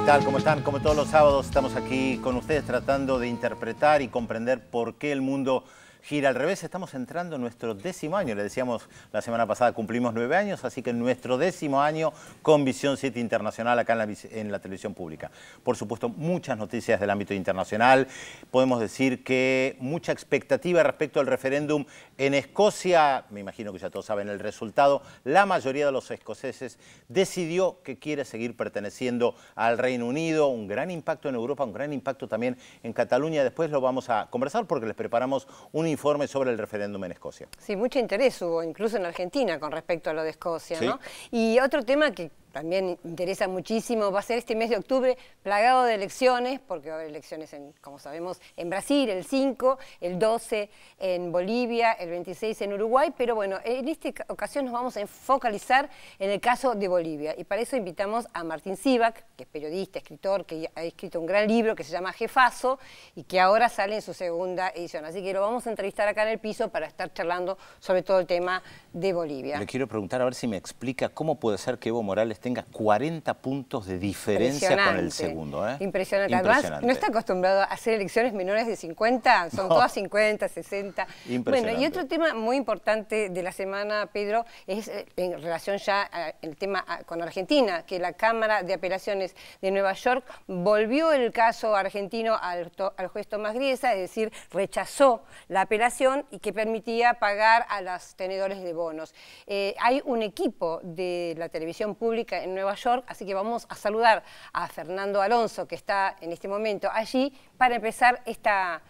tal? ¿Cómo están? Como todos los sábados estamos aquí con ustedes tratando de interpretar y comprender por qué el mundo gira al revés. Estamos entrando en nuestro 10º año. Le decíamos la semana pasada cumplimos 9 años, así que en nuestro 10º año con Visión 7 Internacional acá en la televisión pública. Por supuesto, muchas noticias del ámbito internacional. Podemos decir que mucha expectativa respecto al referéndum en Escocia. Me imagino que ya todos saben el resultado. La mayoría de los escoceses decidió que quiere seguir perteneciendo al Reino Unido. Un gran impacto en Europa, un gran impacto también en Cataluña. Después lo vamos a conversar porque les preparamos un informe sobre el referéndum en Escocia. Sí, mucho interés hubo, incluso en Argentina, con respecto a lo de Escocia, ¿Sí? ¿no? Y otro tema que también interesa muchísimo, va a ser este mes de octubre plagado de elecciones, porque va a haber elecciones, como sabemos, en Brasil, el 5, el 12 en Bolivia, el 26 en Uruguay, pero bueno, en esta ocasión nos vamos a focalizar en el caso de Bolivia, y para eso invitamos a Martín Sivak, que es periodista, escritor, que ha escrito un gran libro que se llama Jefazo, y que ahora sale en su segunda edición, así que lo vamos a entrevistar acá en el piso para estar charlando sobre todo el tema de Bolivia. Le quiero preguntar a ver si me explica cómo puede ser que Evo Morales tenga 40 puntos de diferencia con el segundo. Impresionante. Además, no está acostumbrado a hacer elecciones menores de 50, son todas 50, 60. Bueno, y otro tema muy importante de la semana, Pedro, es en relación ya al tema con Argentina, que la Cámara de Apelaciones de Nueva York volvió el caso argentino al juez Tomás Griesa, es decir, rechazó la apelación y que permitía pagar a los tenedores de bonos. Hay un equipo de la televisión pública en Nueva York, así que vamos a saludar a Fernando Alonso, que está en este momento allí, para empezar esta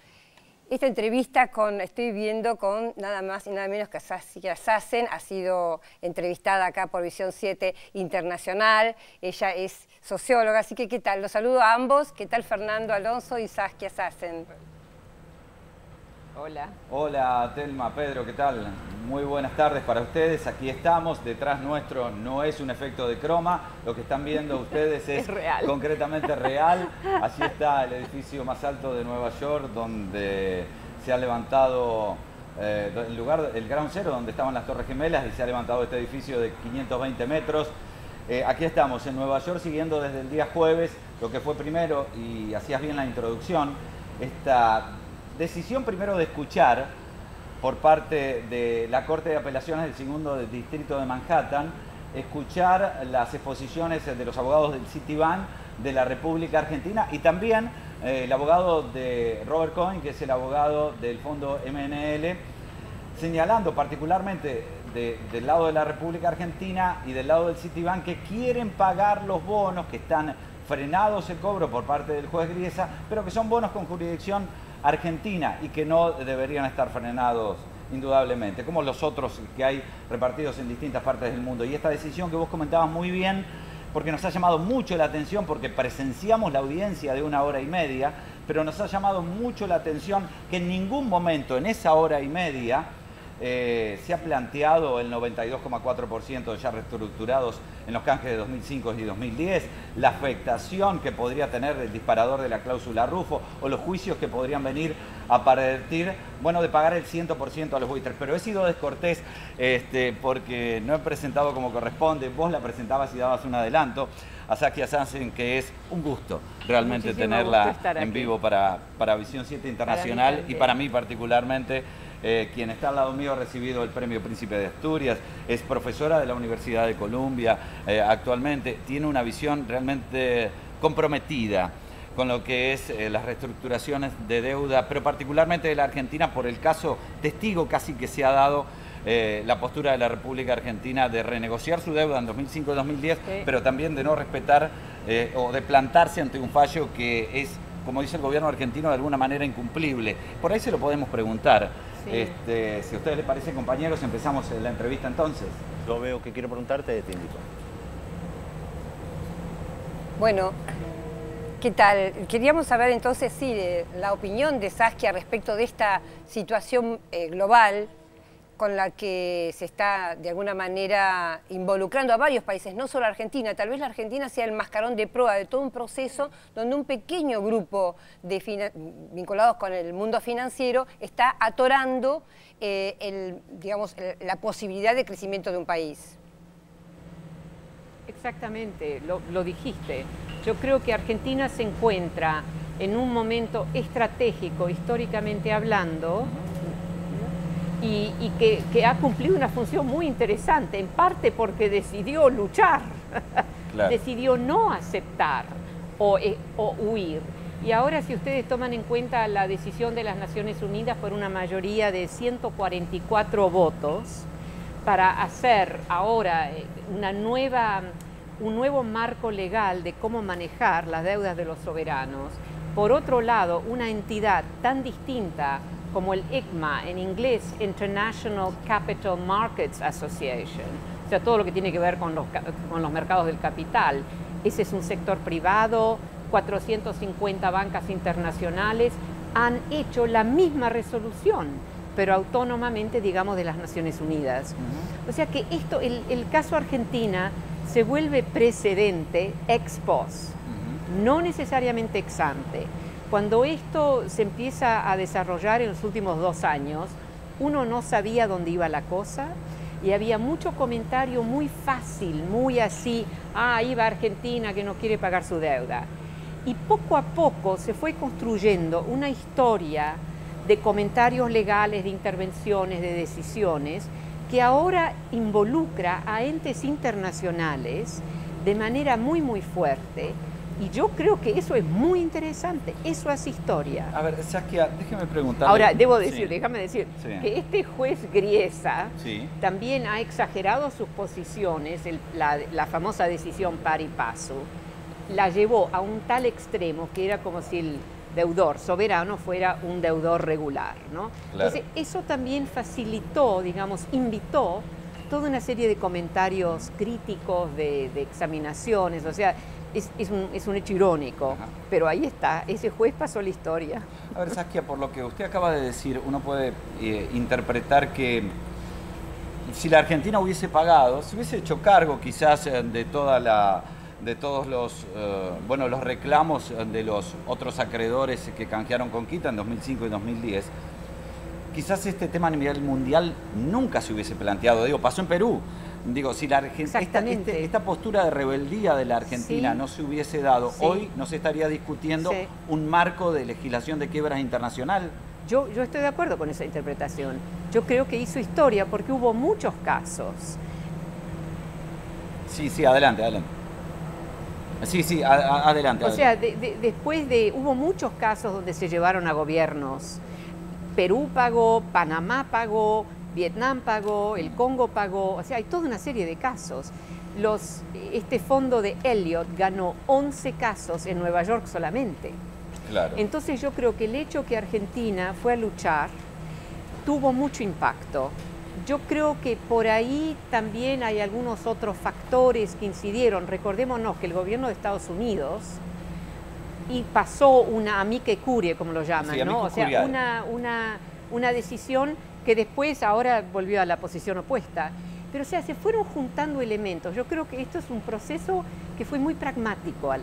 entrevista estoy viendo con nada más y nada menos que Saskia Sassen. Ha sido entrevistada acá por Visión 7 Internacional, ella es socióloga, así que ¿qué tal? Los saludo a ambos, ¿qué tal Fernando Alonso y Saskia Sassen? Hola. Hola, Telma, Pedro, ¿qué tal? Muy buenas tardes para ustedes. Aquí estamos, detrás nuestro no es un efecto de croma, lo que están viendo ustedes es real. Concretamente real. Allí está el edificio más alto de Nueva York, donde se ha levantado el Ground Zero, donde estaban las Torres Gemelas, y se ha levantado este edificio de 520 metros. Aquí estamos en Nueva York, siguiendo desde el día jueves lo que fue primero, y hacías bien la introducción, esta decisión primero de escuchar por parte de la Corte de Apelaciones del Segundo Distrito de Manhattan, escuchar las exposiciones de los abogados del Citibank de la República Argentina y también el abogado de Robert Cohen, que es el abogado del Fondo MNL, señalando particularmente del lado de la República Argentina y del lado del Citibank que quieren pagar los bonos, que están frenados el cobro por parte del juez Griesa, pero que son bonos con jurisdicción argentina y que no deberían estar frenados indudablemente, como los otros que hay repartidos en distintas partes del mundo. Y esta decisión que vos comentabas muy bien, porque nos ha llamado mucho la atención, porque presenciamos la audiencia de 1 hora y media, pero nos ha llamado mucho la atención que en ningún momento en esa hora y media se ha planteado el 92,4% ya reestructurados en los canjes de 2005 y 2010, la afectación que podría tener el disparador de la cláusula Rufo o los juicios que podrían venir a partir, bueno, de pagar el 100% a los buitres. Pero he sido descortés porque no he presentado como corresponde. Vos la presentabas y dabas un adelanto a Saskia Sassen, que es un gusto realmente tenerla en vivo para Visión 7 Internacional y para mí particularmente. Quien está al lado mío ha recibido el Premio Príncipe de Asturias, es profesora de la Universidad de Columbia actualmente, tiene una visión realmente comprometida con lo que es las reestructuraciones de deuda, pero particularmente de la Argentina por el caso testigo casi que se ha dado la postura de la República Argentina de renegociar su deuda en 2005 y 2010, sí, pero también de no respetar o de plantarse ante un fallo que es, como dice el gobierno argentino, de alguna manera incumplible. Por ahí se lo podemos preguntar. Sí. Si a ustedes les parece, compañeros, empezamos la entrevista entonces. Yo veo que quiero preguntarte, te invito. Bueno, ¿qué tal? Queríamos saber entonces, sí, de la opinión de Saskia respecto de esta situación global con la que se está de alguna manera involucrando a varios países, no solo a Argentina. Tal vez la Argentina sea el mascarón de proa de todo un proceso donde un pequeño grupo vinculados con el mundo financiero está atorando la posibilidad de crecimiento de un país. Exactamente, lo dijiste. Yo creo que Argentina se encuentra en un momento estratégico, históricamente hablando, y que ha cumplido una función muy interesante, en parte porque decidió luchar, claro. Decidió no aceptar o huir. Y ahora, si ustedes toman en cuenta la decisión de las Naciones Unidas por una mayoría de 144 votos, para hacer ahora un nuevo marco legal de cómo manejar las deudas de los soberanos. Por otro lado, una entidad tan distinta como el ICMA, en inglés International Capital Markets Association, o sea, todo lo que tiene que ver con los mercados del capital. Ese es un sector privado, 450 bancas internacionales han hecho la misma resolución, pero autónomamente, digamos, de las Naciones Unidas. O sea que esto, el caso Argentina se vuelve precedente ex post, no necesariamente ex ante. Cuando esto se empieza a desarrollar en los últimos 2 años, uno no sabía dónde iba la cosa y había mucho comentario muy fácil, muy así, ahí va Argentina que no quiere pagar su deuda. Y poco a poco se fue construyendo una historia de comentarios legales, de intervenciones, de decisiones, que ahora involucra a entes internacionales de manera muy, muy fuerte. Y yo creo que eso es muy interesante, eso hace historia. A ver, Saskia, déjeme preguntarle. Ahora, debo decir, déjame decir, que este juez Griesa también ha exagerado sus posiciones, la famosa decisión pari passu, la llevó a un tal extremo que era como si el deudor soberano fuera un deudor regular, ¿no? Claro. Entonces, eso también facilitó, digamos, invitó toda una serie de comentarios críticos, de examinaciones, o sea, es un hecho irónico, pero ahí está, ese juez pasó la historia. A ver, Saskia, por lo que usted acaba de decir, uno puede interpretar que si la Argentina hubiese pagado, se hubiese hecho cargo quizás de todos los, los reclamos de los otros acreedores que canjearon con quita en 2005 y 2010, quizás este tema a nivel mundial nunca se hubiese planteado. Digo, pasó en Perú. Digo, si esta postura de rebeldía de la Argentina no se hubiese dado, hoy no se estaría discutiendo un marco de legislación de quiebras internacional. Yo estoy de acuerdo con esa interpretación. Yo creo que hizo historia porque hubo muchos casos. Sí, adelante. Adelante. O sea, después hubo muchos casos donde se llevaron a gobiernos. Perú pagó, Panamá pagó, Vietnam pagó, el Congo pagó, o sea, hay toda una serie de casos. Este fondo de Elliott ganó 11 casos en Nueva York solamente. Claro. Entonces yo creo que el hecho que Argentina fue a luchar tuvo mucho impacto. Yo creo que por ahí también hay algunos otros factores que incidieron. Recordémonos que el gobierno de Estados Unidos pasó una amicus curiae, como lo llaman, ¿no? O sea, una decisión que después ahora volvió a la posición opuesta. Pero o sea, se fueron juntando elementos. Yo creo que esto es un proceso que fue muy pragmático.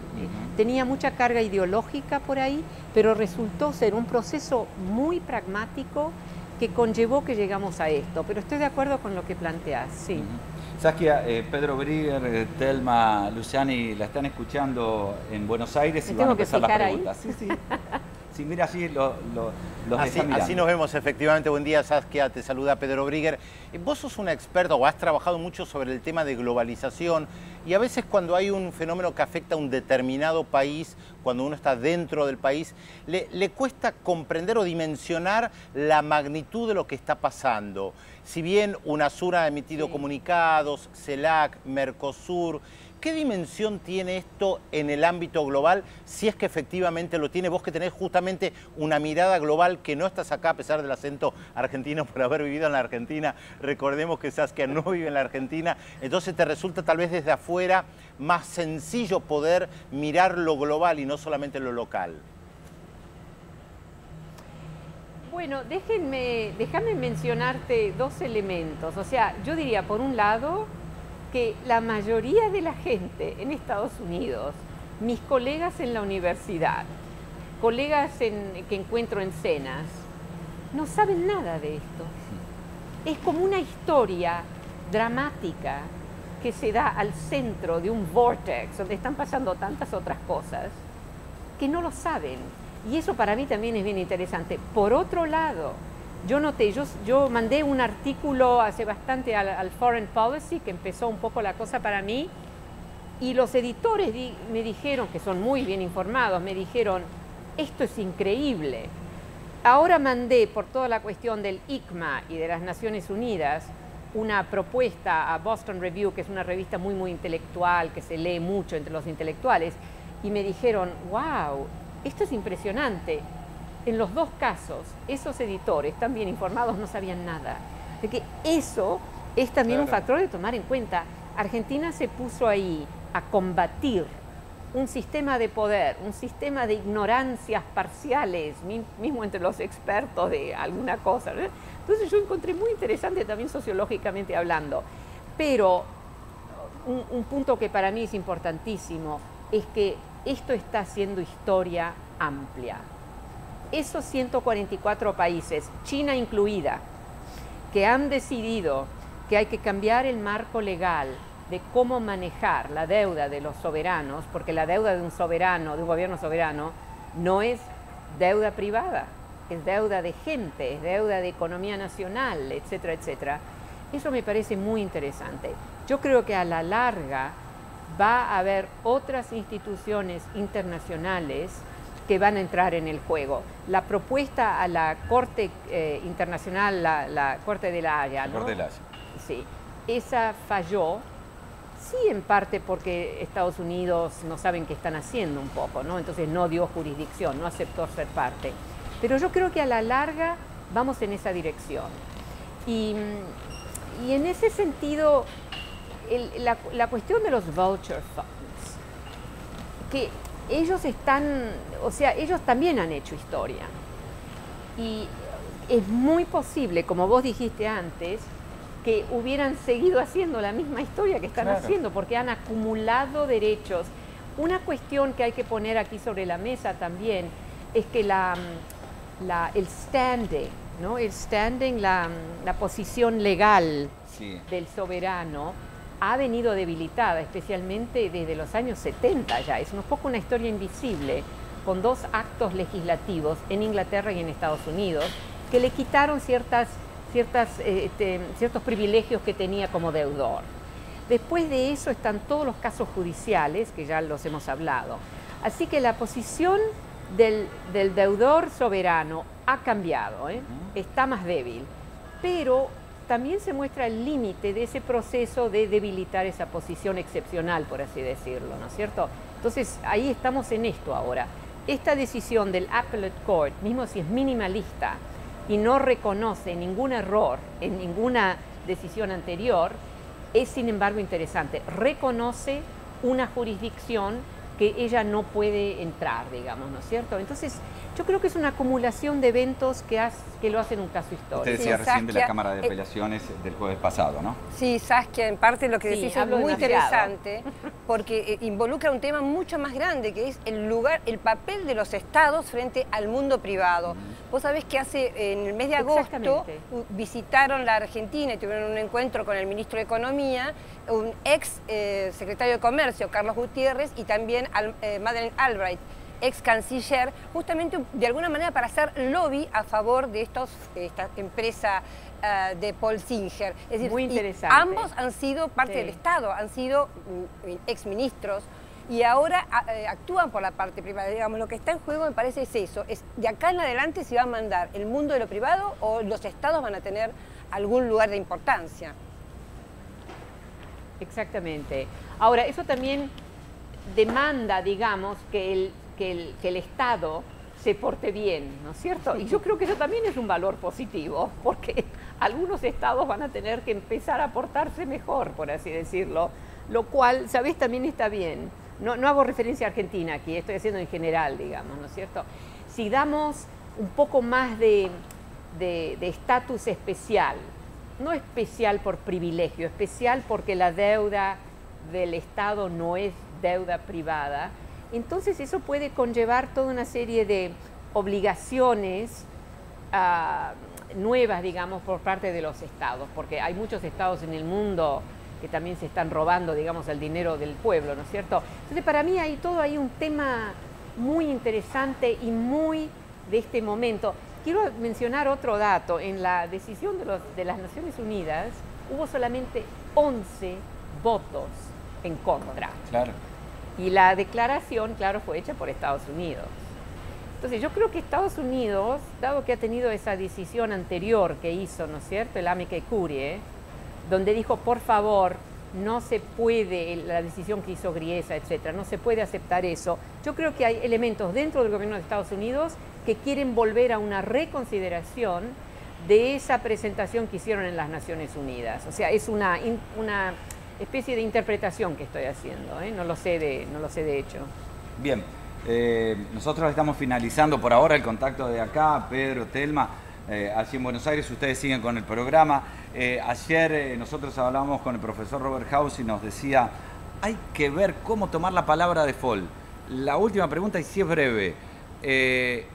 Tenía mucha carga ideológica por ahí, pero resultó ser un proceso muy pragmático que conllevó que llegamos a esto. Pero estoy de acuerdo con lo que planteás, sí. Saskia, Pedro Brigger, Telma Luciani la están escuchando en Buenos Aires y van a empezar las preguntas. Sí. Sí, mira, así los así nos vemos efectivamente. Buen día, Saskia, te saluda Pedro Brigger. Vos sos una experta o has trabajado mucho sobre el tema de globalización y a veces cuando hay un fenómeno que afecta a un determinado país, cuando uno está dentro del país, le cuesta comprender o dimensionar la magnitud de lo que está pasando. Si bien UNASUR ha emitido comunicados, CELAC, Mercosur, ¿qué dimensión tiene esto en el ámbito global, si es que efectivamente lo tiene? Vos que tenés justamente una mirada global, que no estás acá a pesar del acento argentino por haber vivido en la Argentina. Recordemos que Saskia no vive en la Argentina, entonces te resulta tal vez desde afuera más sencillo poder mirar lo global y no solamente lo local. Bueno, déjame mencionarte 2 elementos. O sea, yo diría, por un lado, que la mayoría de la gente en Estados Unidos, mis colegas en la universidad, colegas que encuentro en cenas, no saben nada de esto. Es como una historia dramática que se da al centro de un vortex donde están pasando tantas otras cosas que no lo saben. Y eso para mí también es bien interesante. Por otro lado, yo noté, yo mandé un artículo hace bastante al Foreign Policy, que empezó un poco la cosa para mí, y los editores me dijeron, que son muy bien informados, me dijeron, esto es increíble. Ahora mandé, por toda la cuestión del ICMA y de las Naciones Unidas, una propuesta a Boston Review, que es una revista muy, muy intelectual, que se lee mucho entre los intelectuales, y me dijeron, wow, esto es impresionante. En los dos casos, esos editores tan bien informados no sabían nada. De que eso es también un factor de tomar en cuenta. Argentina se puso ahí a combatir un sistema de poder, un sistema de ignorancias parciales, mismo entre los expertos de alguna cosa, ¿no? Entonces yo encontré muy interesante también sociológicamente hablando. Pero un punto que para mí es importantísimo es que esto está haciendo historia amplia. Esos 144 países, China incluida, que han decidido que hay que cambiar el marco legal de cómo manejar la deuda de los soberanos, porque la deuda de un soberano, de un gobierno soberano, no es deuda privada, es deuda de gente, es deuda de economía nacional, etcétera, etcétera. Eso me parece muy interesante. Yo creo que a la larga va a haber otras instituciones internacionales que van a entrar en el juego. La propuesta a la Corte Internacional, la Corte de la Haya, ¿no? Corte de la Haya. Sí, esa falló, sí en parte porque Estados Unidos no saben qué están haciendo un poco, ¿no? Entonces no dio jurisdicción, no aceptó ser parte. Pero yo creo que a la larga vamos en esa dirección. Y en ese sentido, la cuestión de los voucher funds, que ellos están, o sea, ellos también han hecho historia. Y es muy posible, como vos dijiste antes, que hubieran seguido haciendo la misma historia que están haciendo, porque han acumulado derechos. Una cuestión que hay que poner aquí sobre la mesa también es que el standing, ¿no? El standing, la posición legal del soberano ha venido debilitada, especialmente desde los años 70 ya. Es un poco una historia invisible, con dos actos legislativos en Inglaterra y en Estados Unidos, que le quitaron ciertos privilegios que tenía como deudor. Después de eso están todos los casos judiciales, que ya los hemos hablado. Así que la posición del deudor soberano ha cambiado, está más débil, pero también se muestra el límite de ese proceso de debilitar esa posición excepcional, por así decirlo, ¿no es cierto? Entonces, ahí estamos en esto ahora. Esta decisión del Appellate Court, mismo si es minimalista y no reconoce ningún error en ninguna decisión anterior, es sin embargo interesante. Reconoce una jurisdicción que ella no puede entrar, digamos, ¿no es cierto? Entonces, yo creo que es una acumulación de eventos que lo hacen un caso histórico. Usted decía recién de la Cámara de Apelaciones del jueves pasado, ¿no? Sí, Saskia, en parte lo que decís es muy interesante, porque involucra un tema mucho más grande, que es el papel de los estados frente al mundo privado. Vos sabés que en el mes de agosto visitaron la Argentina y tuvieron un encuentro con el ministro de Economía, un ex secretario de Comercio, Carlos Gutiérrez, y también Madeleine Albright, ex canciller, justamente de alguna manera para hacer lobby a favor de esta empresa de Paul Singer. Es decir, muy interesante. Ambos han sido parte del Estado, han sido ex ministros y ahora actúan por la parte privada. Digamos, lo que está en juego me parece es eso, es de acá en adelante si va a mandar el mundo de lo privado o los estados van a tener algún lugar de importancia. Exactamente. Ahora, eso también demanda, digamos, que el Estado se porte bien, ¿no es cierto? Y yo creo que eso también es un valor positivo, porque algunos estados van a tener que empezar a portarse mejor, por así decirlo, lo cual, ¿sabés? También está bien. No hago referencia a Argentina aquí, estoy haciendo en general, digamos, ¿no es cierto? Si damos un poco más de estatus especial, no especial por privilegio, especial porque la deuda del Estado no es deuda privada, entonces eso puede conllevar toda una serie de obligaciones nuevas, digamos, por parte de los estados, porque hay muchos estados en el mundo que también se están robando, digamos, el dinero del pueblo, ¿no es cierto? Entonces, para mí hay un tema muy interesante y muy de este momento. Quiero mencionar otro dato. En la decisión de las Naciones Unidas hubo solamente 11 votos en contra. Claro. Y la declaración, claro, fue hecha por Estados Unidos. Entonces, yo creo que Estados Unidos, dado que ha tenido esa decisión anterior que hizo, ¿no es cierto?, el amicus curiae, donde dijo, por favor, no se puede, la decisión que hizo Griesa, etcétera, no se puede aceptar eso. Yo creo que hay elementos dentro del gobierno de Estados Unidos que quieren volver a una reconsideración de esa presentación que hicieron en las Naciones Unidas. O sea, es una especie de interpretación que estoy haciendo, ¿eh? No lo sé de hecho. Bien, nosotros estamos finalizando por ahora el contacto de acá, Pedro, Telma, allí en Buenos Aires, ustedes siguen con el programa. Ayer nosotros hablábamos con el profesor Robert House y nos decía, hay que ver cómo tomar la palabra default. La última pregunta, y si es breve,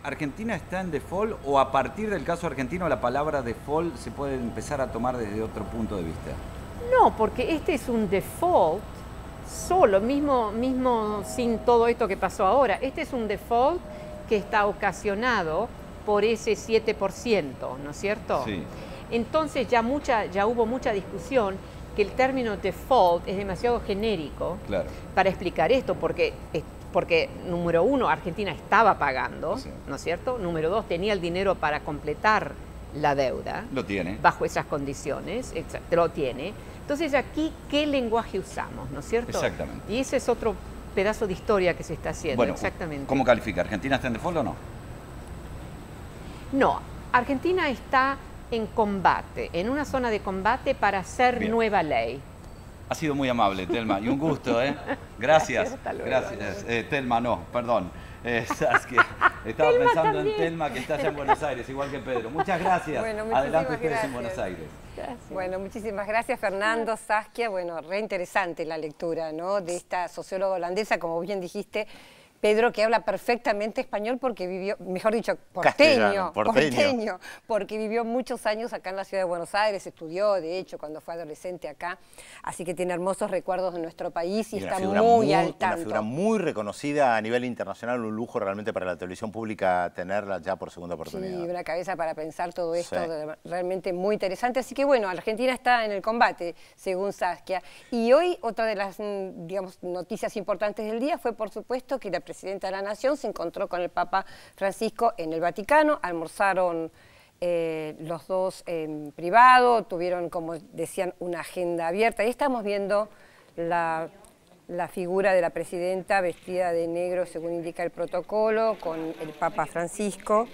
¿Argentina está en default o a partir del caso argentino la palabra default se puede empezar a tomar desde otro punto de vista? No, porque este es un default solo, mismo sin todo esto que pasó ahora. Este es un default que está ocasionado por ese 7%, ¿no es cierto? Sí. Entonces ya hubo mucha discusión que el término default es demasiado genérico, claro, para explicar esto, porque número uno, Argentina estaba pagando, sí, ¿no es cierto? Número dos, tenía el dinero para completar la deuda. Lo tiene. Bajo esas condiciones, lo tiene. Entonces aquí, ¿qué lenguaje usamos, no es cierto? Exactamente. Y ese es otro pedazo de historia que se está haciendo, bueno, exactamente. ¿Cómo califica? ¿Argentina está en default o no? No, Argentina está en combate, en una zona de combate para hacer bien, nueva ley. Ha sido muy amable, Telma, y un gusto, ¿eh? Gracias. Hasta luego. Gracias. Telma, no, perdón. Saskia, estaba Telma pensando también. en Telma, que está allá en Buenos Aires, igual que Pedro. Muchas gracias. Bueno, adelante ustedes gracias. en Buenos Aires. Gracias. Bueno, muchísimas gracias, Fernando, Saskia. Bueno, re interesante la lectura, ¿no?, de esta socióloga holandesa, como bien dijiste, Pedro, que habla perfectamente español porque vivió, mejor dicho, porteño, porque vivió muchos años acá en la ciudad de Buenos Aires, estudió, de hecho, cuando fue adolescente acá, así que tiene hermosos recuerdos de nuestro país y está muy al tanto. Una figura muy reconocida a nivel internacional, un lujo realmente para la televisión pública tenerla ya por segunda oportunidad. Sí, una cabeza para pensar todo esto, sí, realmente muy interesante. Así que bueno, Argentina está en el combate, según Saskia. Y hoy otra de las, digamos, noticias importantes del día fue, por supuesto, que la presidenta de la Nación se encontró con el Papa Francisco en el Vaticano, almorzaron los dos en privado, tuvieron, como decían, una agenda abierta. Ahí estamos viendo la figura de la presidenta vestida de negro, según indica el protocolo, con el Papa Francisco.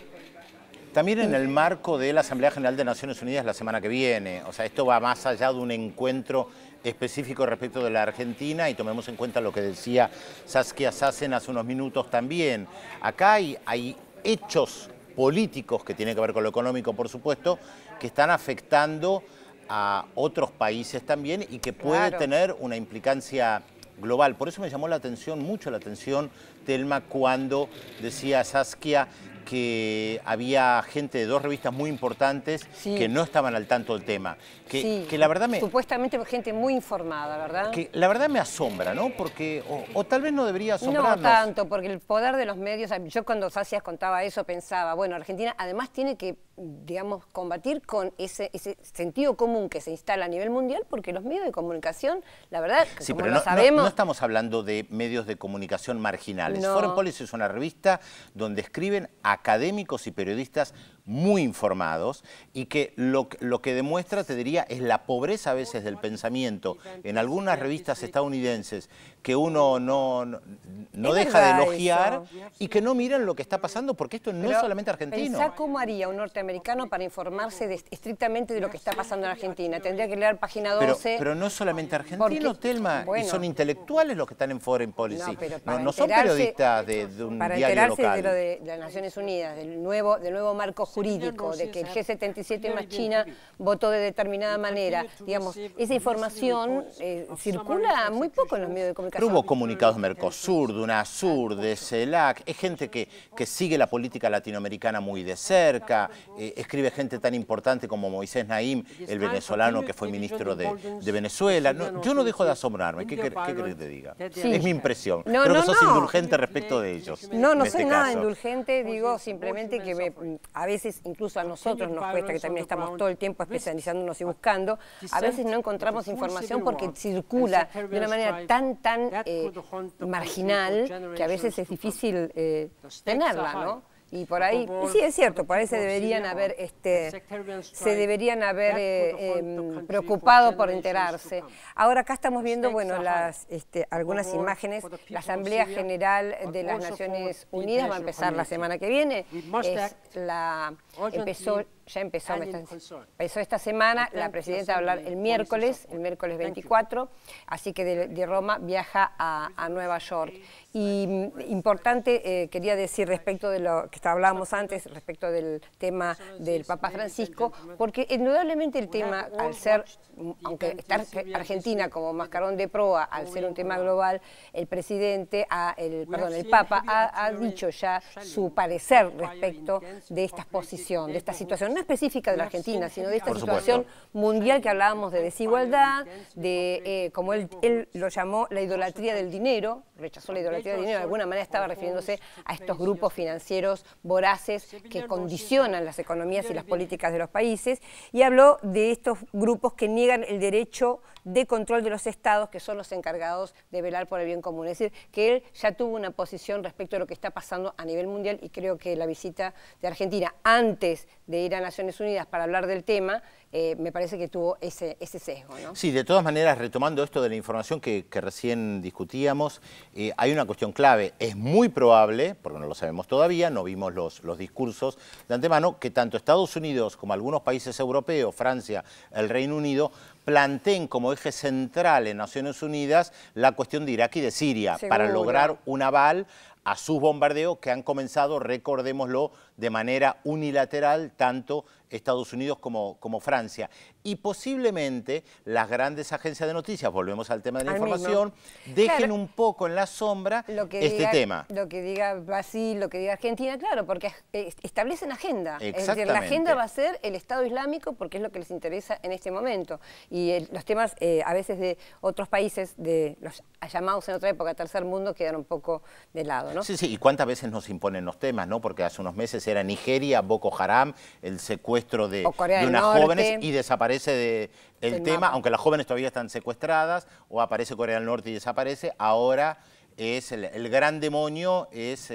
También en el marco de la Asamblea General de Naciones Unidas la semana que viene. O sea, esto va más allá de un encuentro específico respecto de la Argentina, y tomemos en cuenta lo que decía Saskia Sassen hace unos minutos también. Acá hay hechos políticos que tienen que ver con lo económico, por supuesto, que están afectando a otros países también y que puede tener una implicancia global. Por eso me llamó mucho la atención, Telma, cuando decía Saskia que había gente de dos revistas muy importantes que no estaban al tanto del tema. Que la verdad supuestamente gente muy informada, ¿verdad? Que la verdad me asombra, ¿no? Porque, o tal vez no debería asombrarnos. No tanto, porque el poder de los medios, yo cuando Saskia contaba eso pensaba, bueno, Argentina además tiene que, digamos, combatir con ese sentido común que se instala a nivel mundial, porque los medios de comunicación, la verdad, sí, como pero lo sabemos... No estamos hablando de medios de comunicación marginales. No. Foreign Policy es una revista donde escriben académicos y periodistas muy informados y que lo que demuestra, te diría, es la pobreza a veces del pensamiento en algunas revistas estadounidenses que uno no deja de elogiar y que no miran lo que está pasando, porque esto no es solamente argentino. Pensá cómo haría un norteamericano para informarse estrictamente de lo que está pasando en Argentina. Tendría que leer página 12. Pero no es solamente argentino, Telma, y son intelectuales los que están en Foreign Policy. No son periodistas de un diario local. Para enterarse de lo de las Naciones Unidas, del nuevo marco jurídico de que el G77 más China votó de determinada manera. Digamos, esa información circula muy poco en los medios de comunicación. Pero hubo comunicados de Mercosur, de UNASUR, de CELAC, es gente que sigue la política latinoamericana muy de cerca, escribe gente tan importante como Moisés Naim, el venezolano que fue ministro de Venezuela. No, yo no dejo de asombrarme, ¿qué querés que te diga? Sí. Es mi impresión. Creo que sos indulgente respecto de ellos. No soy nada indulgente, digo simplemente que a veces, incluso a nosotros nos cuesta, que también estamos todo el tiempo especializándonos y buscando, a veces no encontramos información porque circula de una manera tan marginal que a veces es difícil tenerla, ¿no? Y por ahí, y sí es cierto, por ahí se deberían haber preocupado por enterarse. Ahora acá estamos viendo, bueno, algunas imágenes. La Asamblea General de las Naciones Unidas va a empezar la semana que viene. Empezó esta semana, la presidenta va a hablar el miércoles 24, así que de Roma viaja a Nueva York. Y importante, quería decir respecto de lo que hablábamos antes, respecto del tema del Papa Francisco, porque indudablemente el tema, al ser, aunque está Argentina como mascarón de proa, al ser un tema global, el Papa ha dicho ya su parecer respecto de esta exposición, de esta situación, no específica de la Argentina, sino de esta situación mundial que hablábamos de desigualdad, de, como él lo llamó, la idolatría del dinero, rechazó la idolatría del dinero, de alguna manera estaba refiriéndose a estos grupos financieros voraces que condicionan las economías y las políticas de los países, y habló de estos grupos que niegan el derecho de control de los estados, que son los encargados de velar por el bien común. Es decir, que él ya tuvo una posición respecto a lo que está pasando a nivel mundial, y creo que la visita de Argentina, antes de ir a Naciones Unidas para hablar del tema, me parece que tuvo ese sesgo, ¿no? Sí, de todas maneras, retomando esto de la información que recién discutíamos, hay una cuestión clave. Es muy probable, porque no lo sabemos todavía, no vimos los discursos de antemano, que tanto Estados Unidos como algunos países europeos, Francia, el Reino Unido, planteen como eje central en Naciones Unidas la cuestión de Irak y de Siria, para lograr un aval a sus bombardeos que han comenzado, recordémoslo, de manera unilateral, tanto Estados Unidos como Francia. Y posiblemente las grandes agencias de noticias, volvemos al tema de la información, dejen un poco en la sombra este tema. Lo que diga Brasil, lo que diga Argentina, claro, porque establecen agenda. Es decir, la agenda va a ser el Estado Islámico, porque es lo que les interesa en este momento. Y los temas, a veces, de otros países, de los llamados en otra época tercer mundo, quedan un poco de lado, ¿no? Sí, y cuántas veces nos imponen los temas, ¿no? Porque hace unos meses era Nigeria, Boko Haram, el secuestro de unas jóvenes, y desaparece el tema, aunque las jóvenes todavía están secuestradas, o aparece Corea del Norte y desaparece. Ahora es el gran demonio, es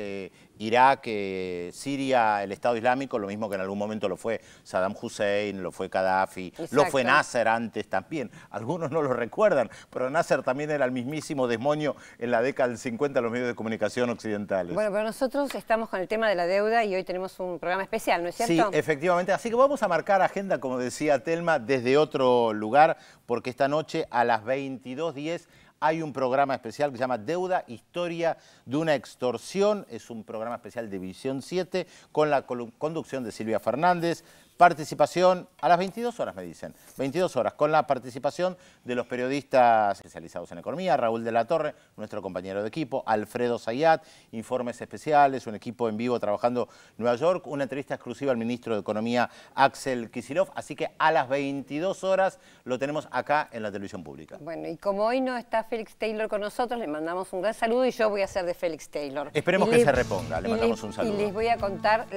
Irak, Siria, el Estado Islámico, lo mismo que en algún momento lo fue Saddam Hussein, lo fue Gaddafi, lo fue Nasser antes también. Algunos no lo recuerdan, pero Nasser también era el mismísimo demonio en la década del 50 en los medios de comunicación occidentales. Bueno, pero nosotros estamos con el tema de la deuda y hoy tenemos un programa especial, ¿no es cierto? Sí, efectivamente. Así que vamos a marcar agenda, como decía Telma, desde otro lugar, porque esta noche a las 22:10 hay un programa especial que se llama Deuda, Historia de una Extorsión. Es un programa especial de Visión 7 con la conducción de Silvia Fernández. Participación a las 22 horas, me dicen. 22 horas, con la participación de los periodistas especializados en economía, Raúl de la Torre, nuestro compañero de equipo, Alfredo Zayat, informes especiales, un equipo en vivo trabajando en Nueva York, una entrevista exclusiva al ministro de Economía, Axel Kicillof. Así que a las 22 horas lo tenemos acá en la televisión pública. Bueno, y como hoy no está Félix Taylor con nosotros, le mandamos un gran saludo y yo voy a hacer de Félix Taylor. Esperemos que se reponga, le mandamos un saludo. Y les voy a contar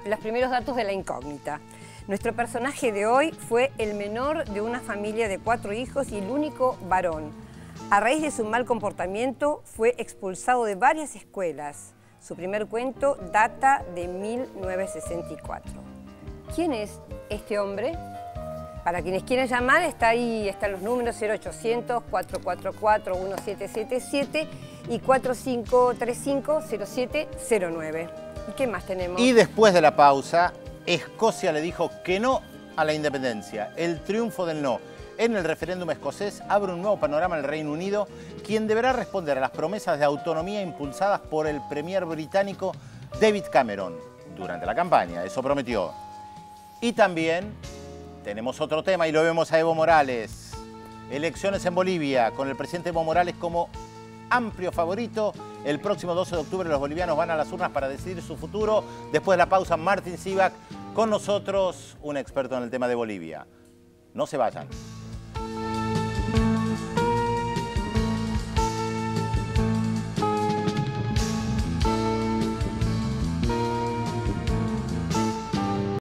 los primeros datos de la incógnita. Nuestro personaje de hoy fue el menor de una familia de 4 hijos y el único varón. A raíz de su mal comportamiento fue expulsado de varias escuelas. Su primer cuento data de 1964. ¿Quién es este hombre? Para quienes quieran llamar, están los números 0800-444-1777 y 4535-0709. ¿Y qué más tenemos? Y después de la pausa, Escocia le dijo que no a la independencia. El triunfo del no en el referéndum escocés abre un nuevo panorama en el Reino Unido, quien deberá responder a las promesas de autonomía impulsadas por el premier británico David Cameron durante la campaña. Eso prometió. Y también tenemos otro tema y lo vemos a Evo Morales. Elecciones en Bolivia, con el presidente Evo Morales como amplio favorito. El próximo 12 de octubre los bolivianos van a las urnas para decidir su futuro. Después de la pausa, Martín Sivak con nosotros, un experto en el tema de Bolivia. No se vayan.